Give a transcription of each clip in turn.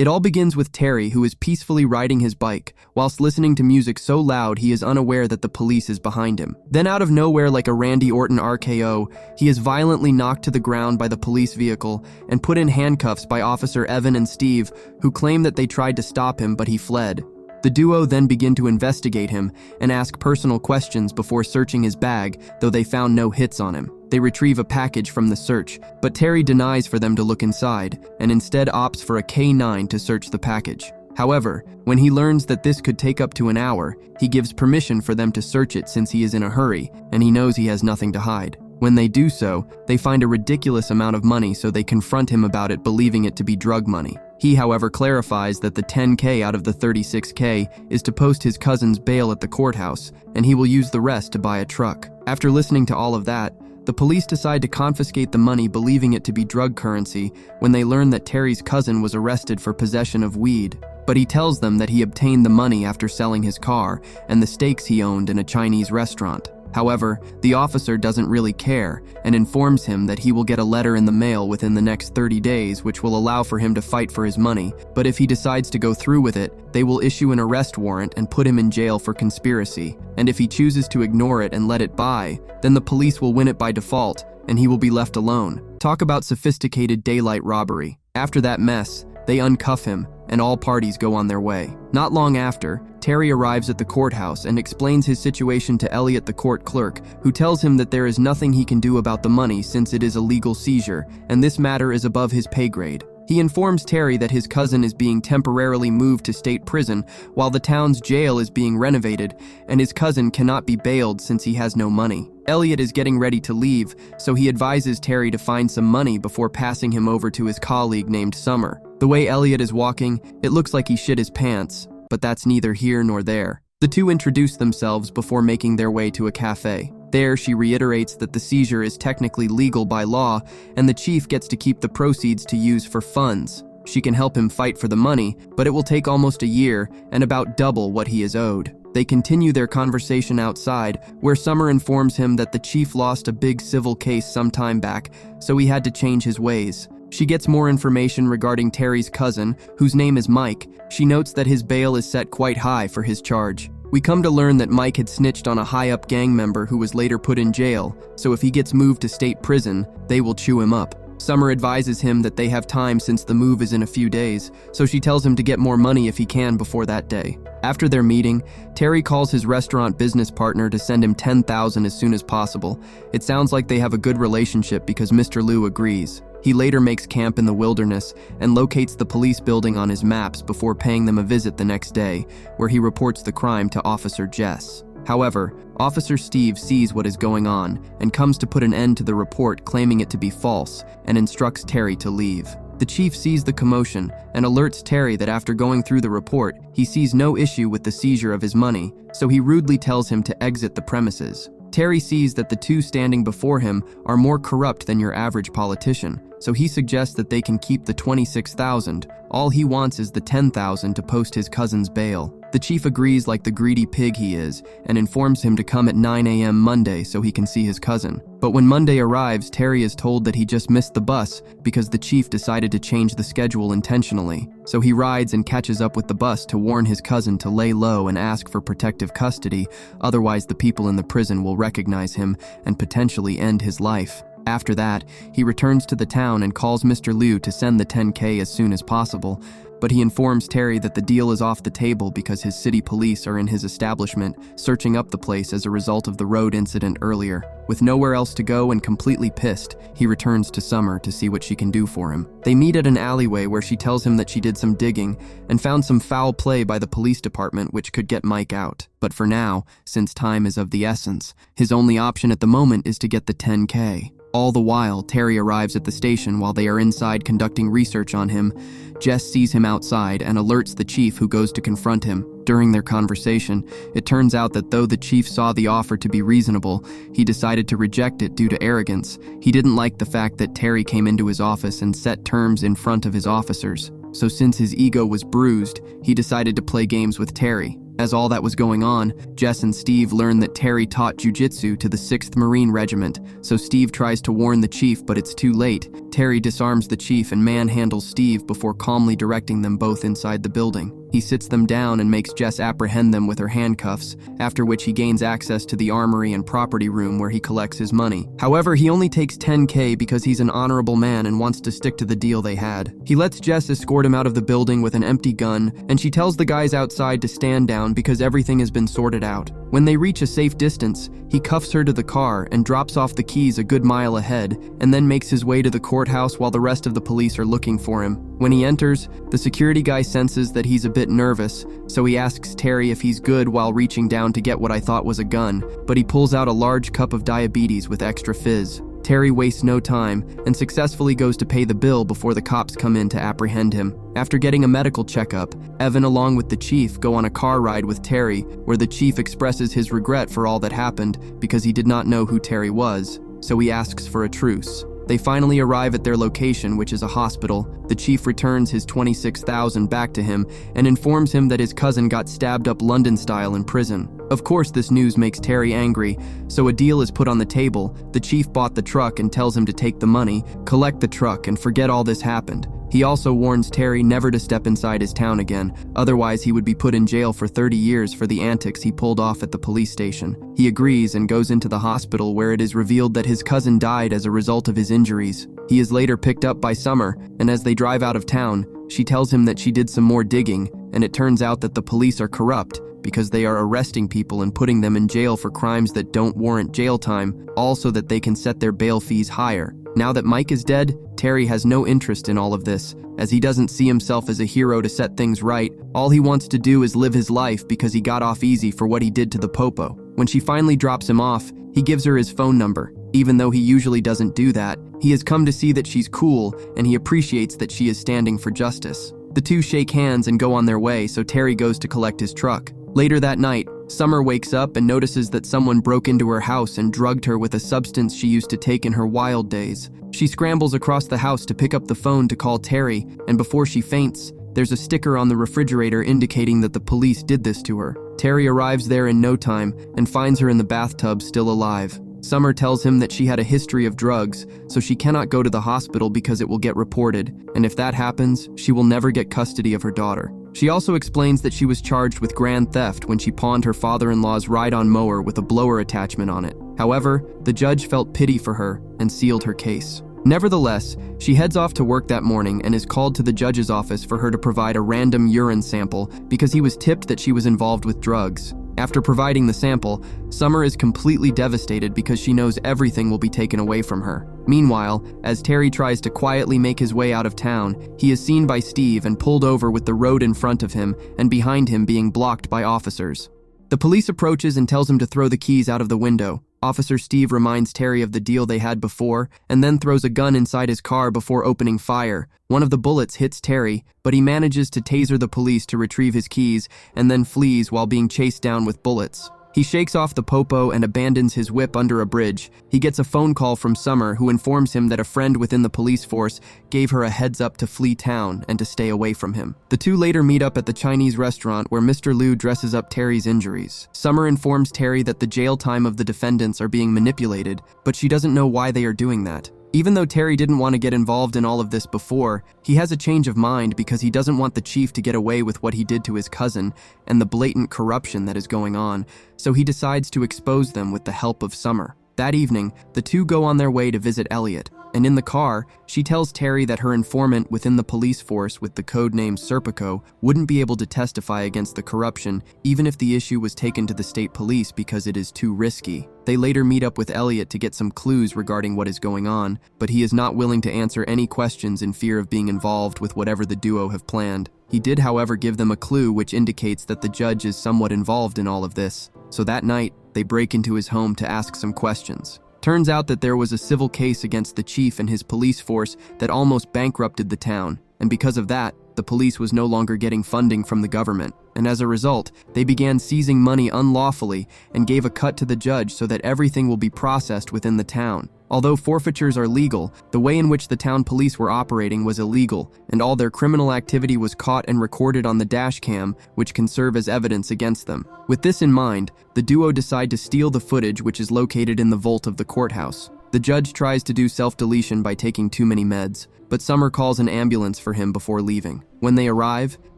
It all begins with Terry, who is peacefully riding his bike, whilst listening to music so loud he is unaware that the police is behind him. Then out of nowhere, like a Randy Orton RKO, he is violently knocked to the ground by the police vehicle and put in handcuffs by Officer Evan and Steve, who claim that they tried to stop him but he fled. The duo then begin to investigate him and ask personal questions before searching his bag, though they found no hits on him. They retrieve a package from the search, but Terry denies for them to look inside and instead opts for a K9 to search the package. However, when he learns that this could take up to an hour, he gives permission for them to search it since he is in a hurry and he knows he has nothing to hide. When they do so, they find a ridiculous amount of money, so they confront him about it, believing it to be drug money. He, however, clarifies that the $10K out of the $36K is to post his cousin's bail at the courthouse, and he will use the rest to buy a truck. After listening to all of that, the police decide to confiscate the money, believing it to be drug currency, when they learn that Terry's cousin was arrested for possession of weed. But he tells them that he obtained the money after selling his car and the steaks he owned in a Chinese restaurant. However, the officer doesn't really care and informs him that he will get a letter in the mail within the next 30 days, which will allow for him to fight for his money. But if he decides to go through with it, they will issue an arrest warrant and put him in jail for conspiracy. And if he chooses to ignore it and let it by, then the police will win it by default and he will be left alone. Talk about sophisticated daylight robbery. After that mess, they uncuff him and all parties go on their way. Not long after, Terry arrives at the courthouse and explains his situation to Elliot, the court clerk, who tells him that there is nothing he can do about the money since it is a legal seizure, and this matter is above his pay grade. He informs Terry that his cousin is being temporarily moved to state prison while the town's jail is being renovated, and his cousin cannot be bailed since he has no money. Elliot is getting ready to leave, so he advises Terry to find some money before passing him over to his colleague named Summer. The way Elliot is walking, it looks like he shit his pants, but that's neither here nor there. The two introduce themselves before making their way to a cafe. There, she reiterates that the seizure is technically legal by law, and the chief gets to keep the proceeds to use for funds. She can help him fight for the money, but it will take almost a year and about double what he is owed. They continue their conversation outside, where Summer informs him that the chief lost a big civil case some time back, so he had to change his ways. She gets more information regarding Terry's cousin, whose name is Mike. She notes that his bail is set quite high for his charge. We come to learn that Mike had snitched on a high-up gang member who was later put in jail, so if he gets moved to state prison, they will chew him up. Summer advises him that they have time since the move is in a few days, so she tells him to get more money if he can before that day. After their meeting, Terry calls his restaurant business partner to send him $10,000 as soon as possible. It sounds like they have a good relationship because Mr. Liu agrees. He later makes camp in the wilderness and locates the police building on his maps before paying them a visit the next day, where he reports the crime to Officer Jess. However, Officer Steve sees what is going on and comes to put an end to the report, claiming it to be false, and instructs Terry to leave. The chief sees the commotion and alerts Terry that after going through the report, he sees no issue with the seizure of his money, so he rudely tells him to exit the premises. Terry sees that the two standing before him are more corrupt than your average politician, so he suggests that they can keep the $26,000. All he wants is the $10,000 to post his cousin's bail. The chief agrees like the greedy pig he is and informs him to come at 9 a.m. Monday so he can see his cousin. But when Monday arrives, Terry is told that he just missed the bus because the chief decided to change the schedule intentionally. So he rides and catches up with the bus to warn his cousin to lay low and ask for protective custody, otherwise the people in the prison will recognize him and potentially end his life. After that, he returns to the town and calls Mr. Liu to send the $10K as soon as possible, but he informs Terry that the deal is off the table because his city police are in his establishment, searching up the place as a result of the road incident earlier. With nowhere else to go and completely pissed, he returns to Summer to see what she can do for him. They meet at an alleyway where she tells him that she did some digging and found some foul play by the police department which could get Mike out. But for now, since time is of the essence, his only option at the moment is to get the $10K. All the while, Terry arrives at the station while they are inside conducting research on him. Jess sees him outside and alerts the chief, who goes to confront him. During their conversation, it turns out that though the chief saw the offer to be reasonable, he decided to reject it due to arrogance. He didn't like the fact that Terry came into his office and set terms in front of his officers. So since his ego was bruised, he decided to play games with Terry. As all that was going on, Jess and Steve learn that Terry taught jujitsu to the 6th Marine Regiment, so Steve tries to warn the chief, but it's too late. Terry disarms the chief and manhandles Steve before calmly directing them both inside the building. He sits them down and makes Jess apprehend them with her handcuffs, after which he gains access to the armory and property room where he collects his money. However, he only takes $10K because he's an honorable man and wants to stick to the deal they had. He lets Jess escort him out of the building with an empty gun, and she tells the guys outside to stand down because everything has been sorted out. When they reach a safe distance, he cuffs her to the car and drops off the keys a good mile ahead, and then makes his way to the courthouse while the rest of the police are looking for him. When he enters, the security guy senses that he's a bit nervous, so he asks Terry if he's good while reaching down to get what I thought was a gun, but he pulls out a large cup of diabetes with extra fizz. Terry wastes no time and successfully goes to pay the bill before the cops come in to apprehend him. After getting a medical checkup, Evan along with the chief go on a car ride with Terry, where the chief expresses his regret for all that happened because he did not know who Terry was, so he asks for a truce. They finally arrive at their location, which is a hospital. The chief returns his $26,000 back to him and informs him that his cousin got stabbed up London style in prison. Of course, this news makes Terry angry, so a deal is put on the table. The chief bought the truck and tells him to take the money, collect the truck, and forget all this happened. He also warns Terry never to step inside his town again, otherwise he would be put in jail for 30 years for the antics he pulled off at the police station. He agrees and goes into the hospital, where it is revealed that his cousin died as a result of his injuries. He is later picked up by Summer, and as they drive out of town, she tells him that she did some more digging, and it turns out that the police are corrupt because they are arresting people and putting them in jail for crimes that don't warrant jail time, all so that they can set their bail fees higher. Now that Mike is dead, Terry has no interest in all of this, as he doesn't see himself as a hero to set things right. All he wants to do is live his life because he got off easy for what he did to the Popo. When she finally drops him off, he gives her his phone number. Even though he usually doesn't do that, he has come to see that she's cool, and he appreciates that she is standing for justice. The two shake hands and go on their way, so Terry goes to collect his truck. Later that night, Summer wakes up and notices that someone broke into her house and drugged her with a substance she used to take in her wild days. She scrambles across the house to pick up the phone to call Terry, and before she faints, there's a sticker on the refrigerator indicating that the police did this to her. Terry arrives there in no time and finds her in the bathtub still alive. Summer tells him that she had a history of drugs, so she cannot go to the hospital because it will get reported, and if that happens, she will never get custody of her daughter. She also explains that she was charged with grand theft when she pawned her father-in-law's ride-on mower with a blower attachment on it. However, the judge felt pity for her and sealed her case. Nevertheless, she heads off to work that morning and is called to the judge's office for her to provide a random urine sample because he was tipped that she was involved with drugs. After providing the sample, Summer is completely devastated because she knows everything will be taken away from her. Meanwhile, as Terry tries to quietly make his way out of town, he is seen by Steve and pulled over with the road in front of him and behind him being blocked by officers. The police approaches and tells him to throw the keys out of the window. Officer Steve reminds Terry of the deal they had before and then throws a gun inside his car before opening fire. One of the bullets hits Terry, but he manages to taser the police to retrieve his keys and then flees while being chased down with bullets. He shakes off the Popo and abandons his whip under a bridge. He gets a phone call from Summer, who informs him that a friend within the police force gave her a heads up to flee town and to stay away from him. The two later meet up at the Chinese restaurant where Mr. Liu dresses up Terry's injuries. Summer informs Terry that the jail time of the defendants are being manipulated, but she doesn't know why they are doing that. Even though Terry didn't want to get involved in all of this before, he has a change of mind because he doesn't want the chief to get away with what he did to his cousin and the blatant corruption that is going on, so he decides to expose them with the help of Summer. That evening, the two go on their way to visit Elliot, and in the car, she tells Terry that her informant within the police force with the code name Serpico wouldn't be able to testify against the corruption even if the issue was taken to the state police because it is too risky. They later meet up with Elliot to get some clues regarding what is going on, but he is not willing to answer any questions in fear of being involved with whatever the duo have planned. He did, however, give them a clue which indicates that the judge is somewhat involved in all of this. So that night, they break into his home to ask some questions. Turns out that there was a civil case against the chief and his police force that almost bankrupted the town, and because of that, the police was no longer getting funding from the government, and as a result, they began seizing money unlawfully and gave a cut to the judge so that everything will be processed within the town. Although forfeitures are legal, the way in which the town police were operating was illegal, and all their criminal activity was caught and recorded on the dash cam, which can serve as evidence against them. With this in mind, the duo decide to steal the footage, which is located in the vault of the courthouse. The judge tries to do self-deletion by taking too many meds, but Summer calls an ambulance for him before leaving. When they arrive,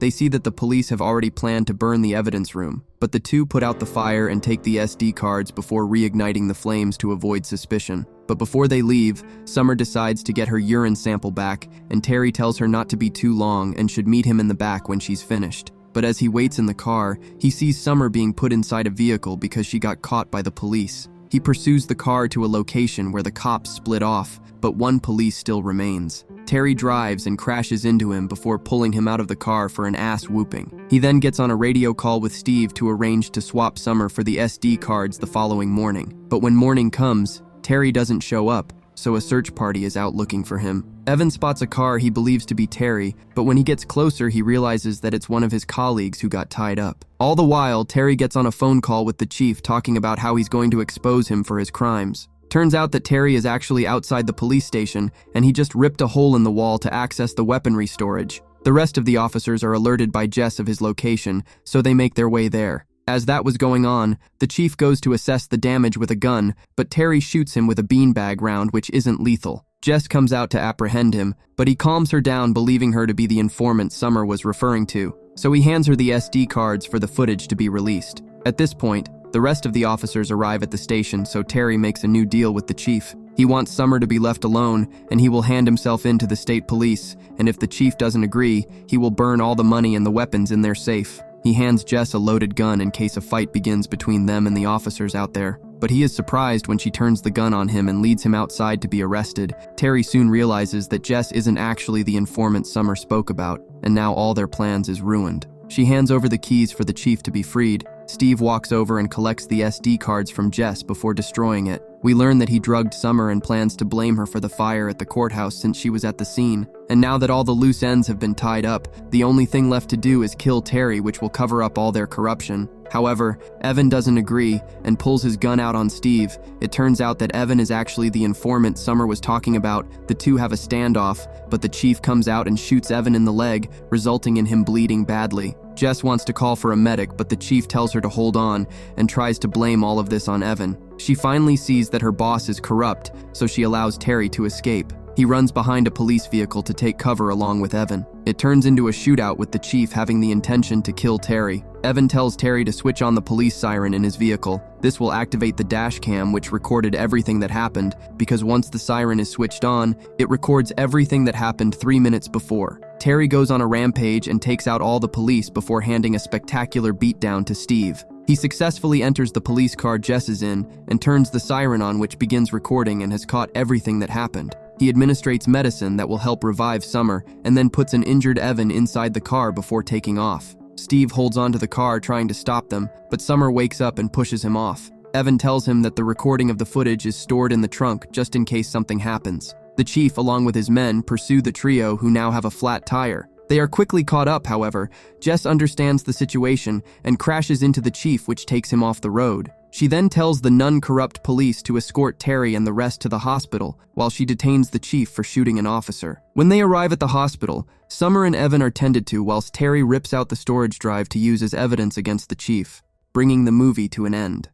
they see that the police have already planned to burn the evidence room, but the two put out the fire and take the SD cards before reigniting the flames to avoid suspicion. But before they leave, Summer decides to get her urine sample back, and Terry tells her not to be too long and should meet him in the back when she's finished. But as he waits in the car, he sees Summer being put inside a vehicle because she got caught by the police. He pursues the car to a location where the cops split off, but one police still remains. Terry drives and crashes into him before pulling him out of the car for an ass whooping. He then gets on a radio call with Steve to arrange to swap Summer for the SD cards the following morning. But when morning comes, Terry doesn't show up, so a search party is out looking for him. Evan spots a car he believes to be Terry, but when he gets closer, he realizes that it's one of his colleagues who got tied up. All the while, Terry gets on a phone call with the chief talking about how he's going to expose him for his crimes. Turns out that Terry is actually outside the police station, and he just ripped a hole in the wall to access the weaponry storage. The rest of the officers are alerted by Jess of his location, so they make their way there. As that was going on, the chief goes to assess the damage with a gun, but Terry shoots him with a beanbag round which isn't lethal. Jess comes out to apprehend him, but he calms her down, believing her to be the informant Summer was referring to, so he hands her the SD cards for the footage to be released. At this point, the rest of the officers arrive at the station, so Terry makes a new deal with the chief. He wants Summer to be left alone, and he will hand himself in to the state police, and if the chief doesn't agree, he will burn all the money and the weapons in their safe. He hands Jess a loaded gun in case a fight begins between them and the officers out there, but he is surprised when she turns the gun on him and leads him outside to be arrested. Terry soon realizes that Jess isn't actually the informant Summer spoke about, and now all their plans is ruined. She hands over the keys for the chief to be freed. Steve walks over and collects the SD cards from Jess before destroying it. We learn that he drugged Summer and plans to blame her for the fire at the courthouse since she was at the scene. And now that all the loose ends have been tied up, the only thing left to do is kill Terry, which will cover up all their corruption. However, Evan doesn't agree and pulls his gun out on Steve. It turns out that Evan is actually the informant Summer was talking about. The two have a standoff, but the chief comes out and shoots Evan in the leg, resulting in him bleeding badly. Jess wants to call for a medic, but the chief tells her to hold on and tries to blame all of this on Evan. She finally sees that her boss is corrupt, so she allows Terry to escape. He runs behind a police vehicle to take cover along with Evan. It turns into a shootout with the chief having the intention to kill Terry. Evan tells Terry to switch on the police siren in his vehicle. This will activate the dash cam, which recorded everything that happened, because once the siren is switched on, it records everything that happened 3 minutes before. Terry goes on a rampage and takes out all the police before handing a spectacular beatdown to Steve. He successfully enters the police car Jess is in and turns the siren on, which begins recording and has caught everything that happened. He administrates medicine that will help revive Summer and then puts an injured Evan inside the car before taking off. Steve holds onto the car trying to stop them, but Summer wakes up and pushes him off. Evan tells him that the recording of the footage is stored in the trunk just in case something happens. The chief, along with his men, pursue the trio who now have a flat tire. They are quickly caught up, however. Jess understands the situation and crashes into the chief, which takes him off the road. She then tells the non-corrupt police to escort Terry and the rest to the hospital, while she detains the chief for shooting an officer. When they arrive at the hospital, Summer and Evan are tended to whilst Terry rips out the storage drive to use as evidence against the chief, bringing the movie to an end.